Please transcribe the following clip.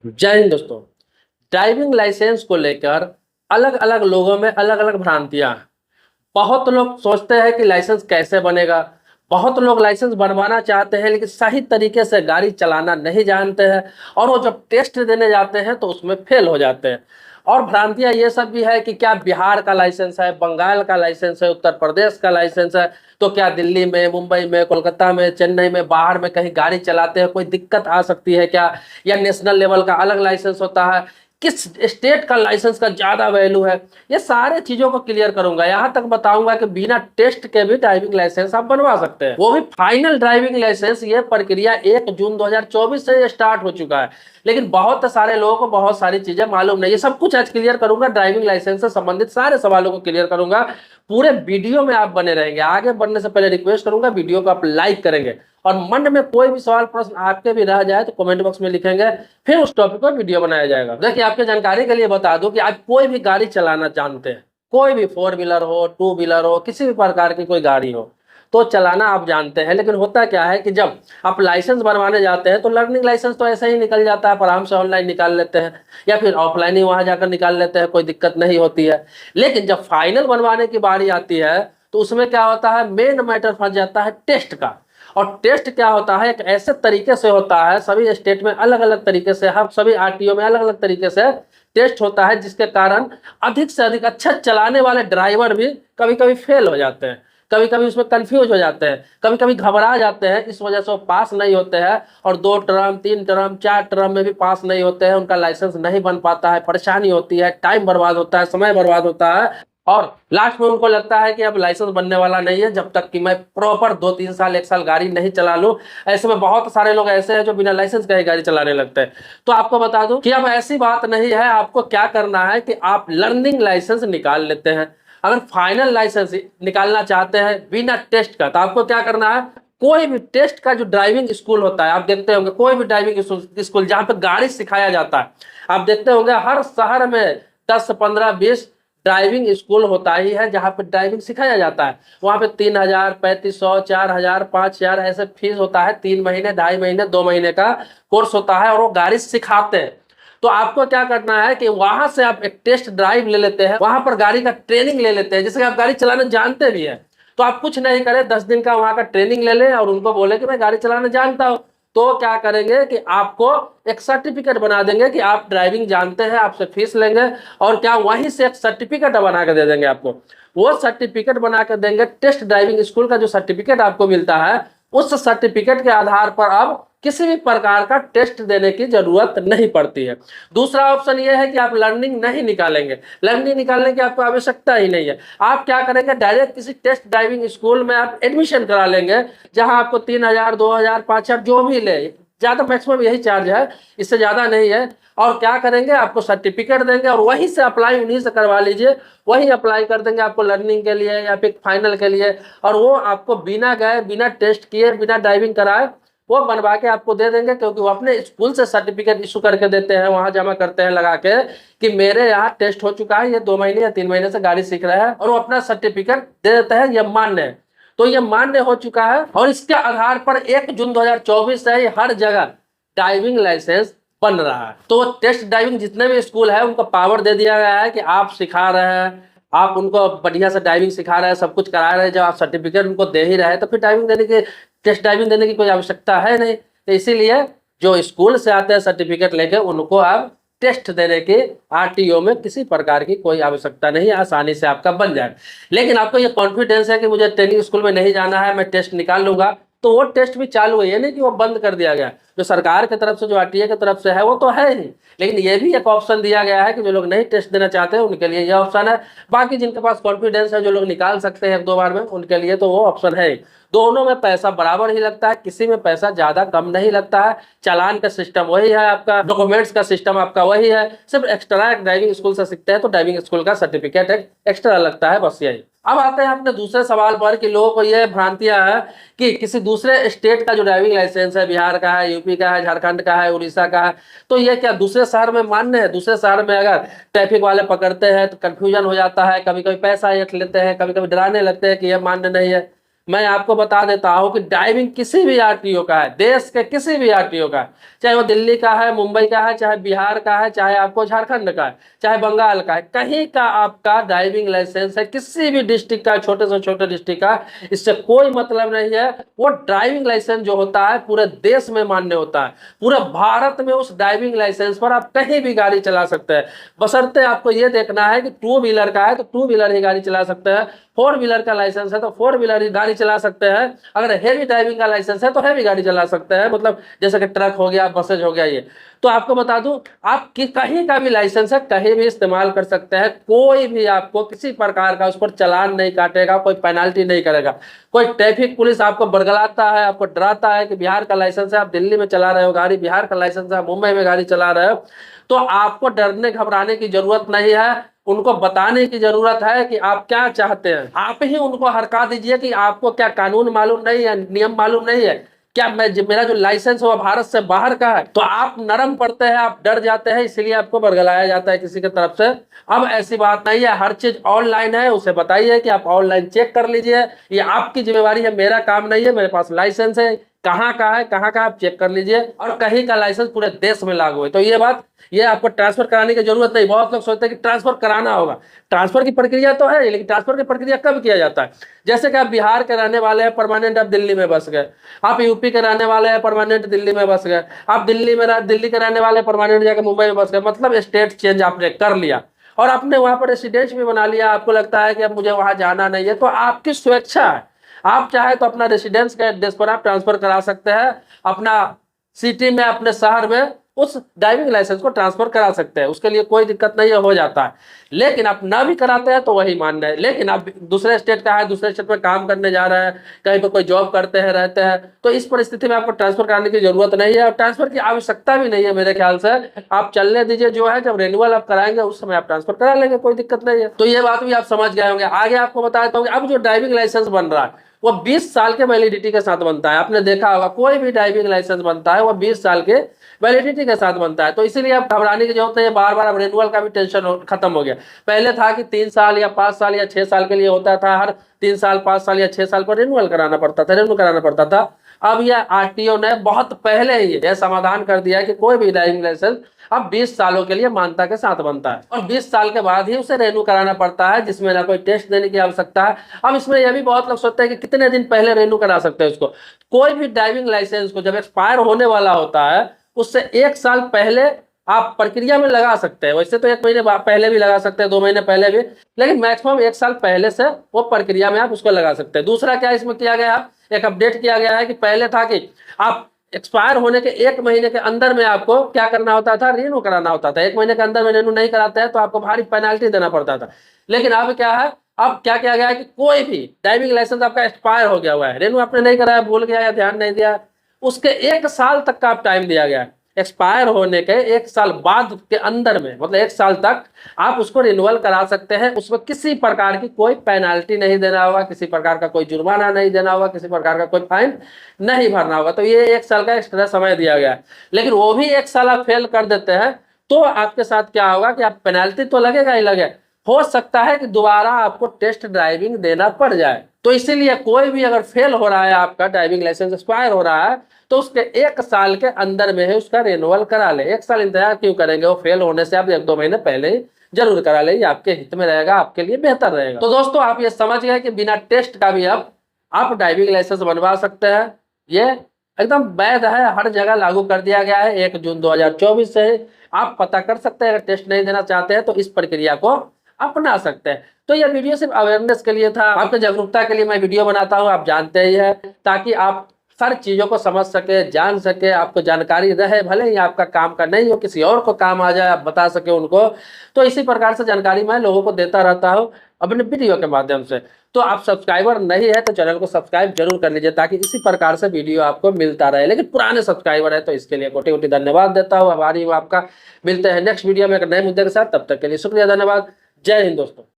जय हिंद दोस्तों। Driving licence को लेकर अलग अलग लोगों में अलग अलग भ्रांतियां हैं। बहुत लोग सोचते हैं कि लाइसेंस कैसे बनेगा। बहुत लोग लाइसेंस बनवाना चाहते हैं लेकिन सही तरीके से गाड़ी चलाना नहीं जानते हैं, और वो जब टेस्ट देने जाते हैं तो उसमें फेल हो जाते हैं। और भ्रांतियां ये सब भी है कि क्या बिहार का लाइसेंस है, बंगाल का लाइसेंस है, उत्तर प्रदेश का लाइसेंस है, तो क्या दिल्ली में, मुंबई में, कोलकाता में, चेन्नई में, बाहर में कहीं गाड़ी चलाते हैं कोई दिक्कत आ सकती है क्या, या नेशनल लेवल का अलग लाइसेंस होता है, किस स्टेट का लाइसेंस का ज्यादा वैल्यू है। ये सारे चीजों को क्लियर करूंगा। यहां तक बताऊंगा कि बिना टेस्ट के भी ड्राइविंग लाइसेंस आप बनवा सकते हैं, वो भी फाइनल ड्राइविंग लाइसेंस। ये प्रक्रिया 1 जून 2024 से स्टार्ट हो चुका है, लेकिन बहुत सारे लोगों को बहुत सारी चीजें मालूम नहीं। ये सब कुछ आज क्लियर करूंगा। ड्राइविंग लाइसेंस से संबंधित सारे सवालों को क्लियर करूंगा। पूरे वीडियो में आप बने रहेंगे। आगे बढ़ने से पहले रिक्वेस्ट करूंगा, वीडियो को आप लाइक करेंगे, और मन में कोई भी सवाल प्रश्न आपके भी रह जाए तो कमेंट बॉक्स में लिखेंगे, फिर उस टॉपिक पर वीडियो बनाया जाएगा। देखिए, आपके जानकारी के लिए बता दूं कि आप कोई भी गाड़ी चलाना जानते हैं, कोई भी 4 व्हीलर हो, 2 व्हीलर हो, किसी भी प्रकार की कोई गाड़ी हो, तो चलाना आप जानते हैं। लेकिन होता क्या है कि जब आप लाइसेंस बनवाने जाते हैं तो लर्निंग लाइसेंस तो ऐसे ही निकल जाता है, आराम से ऑनलाइन निकाल लेते हैं या फिर ऑफलाइन ही वहां जाकर निकाल लेते हैं, कोई दिक्कत नहीं होती है। लेकिन जब फाइनल बनवाने की बारी आती है तो उसमें क्या होता है, मेन मैटर फंस जाता है टेस्ट का। और टेस्ट क्या होता है, एक ऐसे तरीके से होता है, सभी स्टेट में अलग अलग तरीके से, हर सभी आरटीओ में अलग अलग तरीके से टेस्ट होता है, जिसके कारण अधिक से अधिक अच्छा चलाने वाले ड्राइवर भी कभी कभी फेल हो जाते हैं, कभी कभी उसमें कंफ्यूज हो जाते हैं, कभी कभी घबरा जाते हैं। इस वजह से वो पास नहीं होते हैं, और 2 टर्म, 3 टर्म, 4 टर्म में भी पास नहीं होते हैं, उनका लाइसेंस नहीं बन पाता है, परेशानी होती है, टाइम बर्बाद होता है, समय बर्बाद होता है, और लास्ट में उनको लगता है कि अब लाइसेंस बनने वाला नहीं है जब तक कि मैं प्रॉपर 2-3 साल, 1 साल गाड़ी नहीं चला लूं। ऐसे में बहुत सारे लोग ऐसे हैं जो बिना लाइसेंस के ही गाड़ी चलाने लगते हैं। तो आपको बता दूं कि अब ऐसी बात नहीं है। आपको क्या करना है कि आप लर्निंग लाइसेंस निकाल लेते हैं। अगर फाइनल लाइसेंस निकालना चाहते हैं बिना टेस्ट का, तो आपको क्या करना है, कोई भी टेस्ट का जो ड्राइविंग स्कूल होता है, आप देखते होंगे कोई भी ड्राइविंग स्कूल जहां पे गाड़ी सिखाया जाता है, आप देखते होंगे हर शहर में 10, 15, 20 ड्राइविंग स्कूल होता ही है जहाँ पे ड्राइविंग सिखाया जाता है। वहाँ पे 3,000, 3,500, 4,000, 5,000 ऐसे फीस होता है। 3 महीने, 2.5 महीने, 2 महीने का कोर्स होता है, और वो गाड़ी सिखाते हैं। तो आपको क्या करना है कि वहां से आप एक टेस्ट ड्राइव ले लेते हैं, वहां पर गाड़ी का ट्रेनिंग ले लेते हैं, जैसे कि आप गाड़ी चलाना जानते भी हैं। तो आप कुछ नहीं करें, 10 दिन का वहां का ट्रेनिंग ले लें और उनको बोले कि मैं गाड़ी चलाना जानता हूं। तो क्या करेंगे कि आपको एक सर्टिफिकेट बना देंगे कि आप ड्राइविंग जानते हैं, आपसे फीस लेंगे, और क्या वहीं से एक सर्टिफिकेट बना के दे देंगे आपको। वो सर्टिफिकेट बना के देंगे, टेस्ट ड्राइविंग स्कूल का जो सर्टिफिकेट आपको मिलता है, उस सर्टिफिकेट के आधार पर अब किसी भी प्रकार का टेस्ट देने की जरूरत नहीं पड़ती है। दूसरा ऑप्शन यह है कि आप लर्निंग नहीं निकालेंगे, लर्निंग निकालने की आपको आवश्यकता ही नहीं है। आप क्या करेंगे, डायरेक्ट किसी टेस्ट ड्राइविंग स्कूल में आप एडमिशन करा लेंगे, जहां आपको 3,000, 2,000, 5,000 जो भी ले, ज्यादा मैक्सिमम यही चार्ज है, इससे ज्यादा नहीं है। और क्या करेंगे, आपको सर्टिफिकेट देंगे और वहीं से अप्लाई उन्हीं से करवा लीजिए, वही अप्लाई कर देंगे आपको लर्निंग के लिए या फिर फाइनल के लिए। और वो आपको बिना गए, बिना टेस्ट किए, बिना ड्राइविंग कराए वो बनवा के आपको दे देंगे, क्योंकि वो अपने स्कूल से सर्टिफिकेट इशू करके देते हैं, वहां जमा करते हैं लगा के कि मेरे यहाँ टेस्ट हो चुका है, ये 2 महीने या 3 महीने से गाड़ी सीख रहा है, और वो अपना सर्टिफिकेट दे देते हैं, ये मान्य है। तो ये मान्य हो चुका है, और इसके आधार पर 1 जून 2024 से ही हर जगह ड्राइविंग लाइसेंस बन रहा है। तो टेस्ट ड्राइविंग जितने भी स्कूल है उनको पावर दे दिया गया है कि आप सिखा रहे हैं, आप उनको बढ़िया से ड्राइविंग सिखा रहे हैं, सब कुछ करा रहे हैं, जब आप सर्टिफिकेट उनको दे ही रहे हैं तो फिर ड्राइविंग देने की, टेस्ट ड्राइविंग देने की कोई आवश्यकता है नहीं। तो इसीलिए जो स्कूल से आते हैं सर्टिफिकेट लेके, उनको आप टेस्ट देने की आरटीओ में किसी प्रकार की कोई आवश्यकता नहीं, आसानी से आपका बन जाए। लेकिन आपको ये कॉन्फिडेंस है कि मुझे ट्रेनिंग स्कूल में नहीं जाना है, मैं टेस्ट निकाल लूंगा, तो वो टेस्ट भी चालू है, ये नहीं कि वो बंद कर दिया गया। जो सरकार की तरफ से, जो आरटीए की तरफ से है, वो तो है ही, लेकिन ये भी एक ऑप्शन दिया गया है कि जो लोग नहीं टेस्ट देना चाहते हैं उनके लिए ये ऑप्शन है। बाकी जिनके पास कॉन्फिडेंस है, जो लोग निकाल सकते हैं 1-2 बार में, उनके लिए तो वो ऑप्शन है। दोनों में पैसा बराबर ही लगता है, किसी में पैसा ज्यादा कम नहीं लगता है। चालान का सिस्टम वही है, आपका डॉक्यूमेंट्स का सिस्टम आपका वही है, सिर्फ एक्स्ट्रा ड्राइविंग स्कूल से सीखते हैं तो ड्राइविंग स्कूल का सर्टिफिकेट एक्स्ट्रा लगता है, बस यही। अब आते हैं अपने दूसरे सवाल पर कि लोगों को यह भ्रांतियां है कि किसी दूसरे स्टेट का जो ड्राइविंग लाइसेंस है, बिहार का है, यूपी का है, झारखंड का है, उड़ीसा का है, तो ये क्या दूसरे शहर में मान्य है? दूसरे शहर में अगर ट्रैफिक वाले पकड़ते हैं तो कंफ्यूजन हो जाता है, कभी कभी पैसा ऐंठ लेते हैं, कभी कभी डराने लगते हैं कि यह मान्य नहीं है। मैं आपको बता देता हूं कि ड्राइविंग किसी भी आरटीओ का है, देश के किसी भी आरटीओ का है, चाहे वो दिल्ली का है, मुंबई का है, चाहे बिहार का है, चाहे आपको झारखंड का है, चाहे बंगाल का है, कहीं का आपका ड्राइविंग लाइसेंस है, किसी भी डिस्ट्रिक्ट का, छोटे से छोटे डिस्ट्रिक्ट का, इससे कोई मतलब नहीं है। वो ड्राइविंग लाइसेंस जो होता है पूरे देश में मान्य होता है, पूरे भारत में उस ड्राइविंग लाइसेंस पर आप कहीं भी गाड़ी चला सकते हैं। बशर्ते आपको ये देखना है कि टू व्हीलर का है तो टू व्हीलर ही गाड़ी चला सकते हैं, फोर व्हीलर का लाइसेंस है तो फोर व्हीलर ही गाड़ी चला सकते हैं, अगर हेवी ड्राइविंग का लाइसेंस है तो हेवी गाड़ी चला सकते हैं, मतलब जैसे कि ट्रक हो गया, बसेज हो गया। ये तो आपको बता दूं, आप कहीं का भी लाइसेंस है कहीं भी इस्तेमाल कर सकते हैं, कोई भी आपको किसी प्रकार का उस पर चालान नहीं काटेगा, कोई पेनाल्टी नहीं करेगा। कोई ट्रैफिक पुलिस आपको बरगलाता है, आपको डराता है कि बिहार का लाइसेंस है, आप दिल्ली में चला रहे हो गाड़ी, बिहार का लाइसेंस है, आप मुंबई में गाड़ी चला रहे हो, तो आपको डरने घबराने की जरूरत नहीं है। उनको बताने की जरूरत है कि आप क्या चाहते हैं, आप ही उनको हरका दीजिए कि आपको क्या कानून मालूम नहीं है, नियम मालूम नहीं है क्या, मेरा जो लाइसेंस है वो भारत से बाहर का है। तो आप नरम पड़ते हैं, आप डर जाते हैं, इसीलिए आपको बरगलाया जाता है किसी की तरफ से। अब ऐसी बात नहीं है, हर चीज ऑनलाइन है, उसे बताइए कि आप ऑनलाइन चेक कर लीजिए, ये आपकी जिम्मेवारी है, मेरा काम नहीं है, मेरे पास लाइसेंस है, कहाँ का है कहाँ का आप चेक कर लीजिए, और कहीं का लाइसेंस पूरे देश में लागू है। तो ये बात, ये आपको ट्रांसफर कराने की जरूरत नहीं। बहुत लोग सोचते हैं कि ट्रांसफर कराना होगा, ट्रांसफर की प्रक्रिया तो है, लेकिन ट्रांसफर की प्रक्रिया कब किया जाता है? जैसे कि आप बिहार के रहने वाले हैं, परमानेंट आप दिल्ली में बस गए, आप यूपी के रहने वाले हैं, परमानेंट दिल्ली में बस गए, आप दिल्ली के रहने वाले परमानेंट जाकर मुंबई में बस गए, मतलब स्टेट चेंज आपने कर लिया और आपने वहां पर रेसिडेंस भी बना लिया, आपको लगता है कि अब मुझे वहां जाना नहीं है, तो आपकी स्वेच्छा है, आप चाहे तो अपना रेसिडेंस के एड्रेस पर आप ट्रांसफर करा सकते हैं, अपना सिटी में, अपने शहर में उस ड्राइविंग लाइसेंस को ट्रांसफर करा सकते हैं, उसके लिए कोई दिक्कत नहीं है, हो जाता है। लेकिन आप ना भी कराते हैं तो वही मान्य है। लेकिन आप दूसरे स्टेट का है, दूसरे स्टेट में काम करने जा रहे हैं, कहीं पर कोई जॉब करते हैं, रहते हैं, तो इस परिस्थिति में आपको ट्रांसफर कराने की जरूरत नहीं है और ट्रांसफर की आवश्यकता भी नहीं है मेरे ख्याल से। आप चलने दीजिए, जो है जब रेन्युअल आप कराएंगे उस समय आप ट्रांसफर करा लेंगे, कोई दिक्कत नहीं है। तो ये बात भी आप समझ गए होंगे। आगे आपको बता देता हूँ, अब जो ड्राइविंग लाइसेंस बन रहा है वो 20 साल के वैलिडिटी के साथ बनता है। आपने देखा होगा कोई भी ड्राइविंग लाइसेंस बनता है वो 20 साल के वैलिडिटी के साथ बनता है, तो इसीलिए आप घबराने की जरूरत नहीं है। बार बार अब रेन्युअल का भी टेंशन खत्म हो गया। पहले था कि 3 साल या 5 साल या 6 साल के लिए होता था, हर 3 साल 5 साल या 6 साल पर रिन्यूअल कराना पड़ता था, रिन्यू कराना पड़ता था। अब यह आरटीओ ने बहुत पहले ही यह समाधान कर दिया है कि कोई भी ड्राइविंग लाइसेंस अब 20 सालों के लिए मान्यता के साथ बनता है और 20 साल के बाद ही उसे रेन्यू कराना पड़ता है, जिसमें ना कोई टेस्ट देने की आवश्यकता है। अब इसमें यह भी बहुत लोग सोचते हैं कि कितने दिन पहले रेन्यू करा सकते हैं उसको। कोई भी ड्राइविंग लाइसेंस को जब एक्सपायर होने वाला होता है उससे 1 साल पहले आप प्रक्रिया में लगा सकते हैं। वैसे तो 1 महीने पहले भी लगा सकते हैं, 2 महीने पहले भी, लेकिन मैक्सिमम 1 साल पहले से वो प्रक्रिया में आप उसको लगा सकते हैं। दूसरा क्या इसमें किया गया है, एक अपडेट किया गया है कि पहले था कि आप एक्सपायर होने के 1 महीने के अंदर में आपको क्या करना होता था, रिन्यू कराना होता था। 1 महीने के अंदर में रिन्यू नहीं कराते हैं तो आपको भारी पेनाल्टी देना पड़ता था। लेकिन अब क्या है, अब क्या किया गया है कि कोई भी ड्राइविंग लाइसेंस आपका एक्सपायर हो गया हुआ है, रिन्यू आपने नहीं कराया, भूल गया या ध्यान नहीं दिया, उसके 1 साल तक का आप टाइम दिया गया है। एक्सपायर होने के 1 साल बाद के अंदर में, मतलब 1 साल तक आप उसको रिन्यूअल करा सकते हैं। उसमें किसी प्रकार की कोई पेनाल्टी नहीं देना होगा, किसी प्रकार का कोई जुर्माना नहीं देना होगा, किसी प्रकार का कोई फाइन नहीं भरना होगा। तो ये 1 साल का एक्स्ट्रा समय दिया गया है। लेकिन वो भी 1 साल आप फेल कर देते हैं तो आपके साथ क्या होगा कि आप पेनाल्टी तो लगेगा ही लगे, हो सकता है कि दोबारा आपको टेस्ट ड्राइविंग देना पड़ जाए। तो इसीलिए कोई भी अगर फेल हो रहा है, आपका ड्राइविंग लाइसेंस एक्सपायर हो रहा है, तो उसके 1 साल के अंदर में ही उसका रिन्यूअल करा ले। 1 साल इंतजार क्यों करेंगे, वो फेल होने से आप 1-2 महीने पहले ही जरूर करा ले, ये आपके हित में रहेगा, आपके लिए बेहतर रहेगा। तो दोस्तों आप ये समझ गए कि बिना टेस्ट का भी अब आप ड्राइविंग लाइसेंस बनवा सकते हैं। ये एकदम वैध है, हर जगह लागू कर दिया गया है। 1 जून 2024 से आप पता कर सकते हैं, अगर टेस्ट नहीं देना चाहते हैं तो इस प्रक्रिया को अपना सकते हैं। तो यह वीडियो सिर्फ अवेयरनेस के लिए था, आपके जागरूकता के लिए मैं वीडियो बनाता हूं, आप जानते ही है, ताकि आप हर चीजों को समझ सके, जान सके, आपको जानकारी रहे, भले ही आपका काम का नहीं हो, किसी और को काम आ जाए, आप बता सके उनको। तो इसी प्रकार से जानकारी मैं लोगों को देता रहता हूं अपने वीडियो के माध्यम से। तो आप सब्सक्राइबर नहीं है तो चैनल को सब्सक्राइब जरूर कर लीजिए, ताकि इसी प्रकार से वीडियो आपको मिलता रहे। लेकिन पुराने सब्सक्राइबर है तो इसके लिए कोटि कोटि धन्यवाद देता हूँ, आभारी हूँ आपका। मिलते हैं नेक्स्ट वीडियो में एक नए मुद्दे के साथ, तब तक के लिए शुक्रिया, धन्यवाद, जय हिंद दोस्तों।